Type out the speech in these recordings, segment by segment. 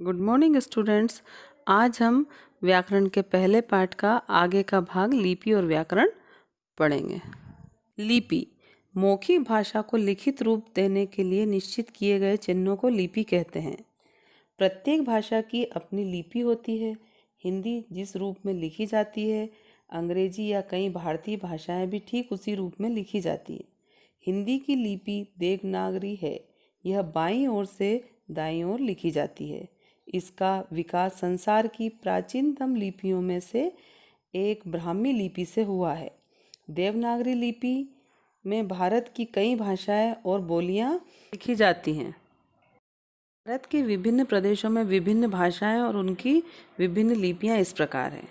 Good morning students. आज हम व्याकरण के पहले पाठ का आगे का भाग लिपि और व्याकरण पढ़ेंगे। लिपि मौखिक भाषा को लिखित रूप देने के लिए निश्चित किए गए चिन्हों को लिपि कहते हैं। प्रत्येक भाषा की अपनी लिपि होती है। हिंदी जिस रूप में लिखी जाती है, अंग्रेजी या कई भारतीय भाषाएं भी ठीक उसी रूप में लिखी जाती है। हिंदी की लिपि देवनागरी है। यह बाईं ओर से दाईं ओर लिखी जाती है। इसका विकास संसार की प्राचीनतम लिपियों में से एक ब्राह्मी लिपि से हुआ है। देवनागरी लिपि में भारत की कई भाषाएं और बोलियां लिखी जाती हैं। भारत के विभिन्न प्रदेशों में विभिन्न भाषाएं और उनकी विभिन्न लिपियां इस प्रकार हैं।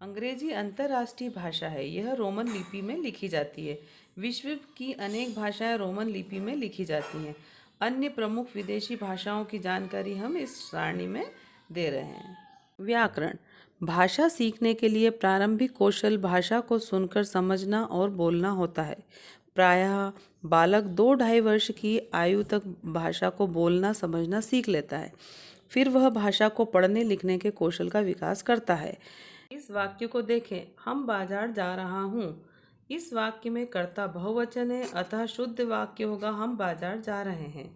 अंग्रेजी अंतर्राष्ट्रीय भाषा है। यह रोमन लिपि में लिखी जाती है। विश्व की अनेक भाषाएं रोमन लिपि में लिखी जाती हैं। अन्य प्रमुख विदेशी भाषाओं की जानकारी हम इस सारणी में दे रहे हैं। व्याकरण भाषा सीखने के लिए प्रारंभिक कौशल भाषा को सुनकर समझना और बोलना होता है। प्रायः बालक 2-2.5 वर्ष की आयु तक भाषा को बोलना समझना सीख लेता है। फिर वह भाषा को पढ़ने लिखने के कौशल का विकास करता है। इस वाक्य को देखें, हम बाजार जा रहा हूँ। इस वाक्य में कर्ता बहुवचन है, अतः शुद्ध वाक्य होगा हम बाजार जा रहे हैं।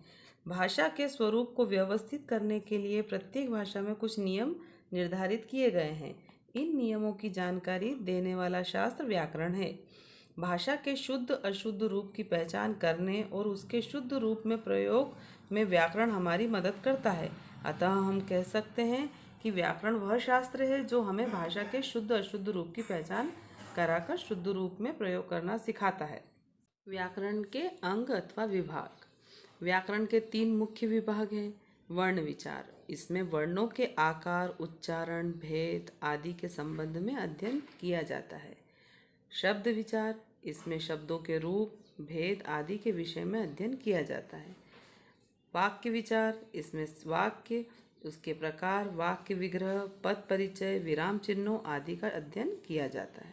भाषा के स्वरूप को व्यवस्थित करने के लिए प्रत्येक भाषा में कुछ नियम निर्धारित किए गए हैं। इन नियमों की जानकारी देने वाला शास्त्र व्याकरण है। भाषा के शुद्ध अशुद्ध रूप की पहचान करने और उसके शुद्ध रूप में प्रयोग में व्याकरण हमारी मदद करता है। अतः हम कह सकते हैं कि व्याकरण वह शास्त्र है जो हमें भाषा के शुद्ध अशुद्ध रूप की पहचान कराकर शुद्ध रूप में प्रयोग करना सिखाता है। व्याकरण के अंग अथवा विभाग। व्याकरण के 3 मुख्य विभाग हैं। वर्ण विचार, इसमें वर्णों के आकार, उच्चारण, भेद आदि के संबंध में अध्ययन किया जाता है। शब्द विचार, इसमें शब्दों के रूप, भेद आदि के विषय में अध्ययन किया जाता है। वाक्य विचार, इसमें वाक्य, उसके प्रकार, वाक्य विग्रह, पद परिचय, विराम चिन्हों आदि का अध्ययन किया जाता है।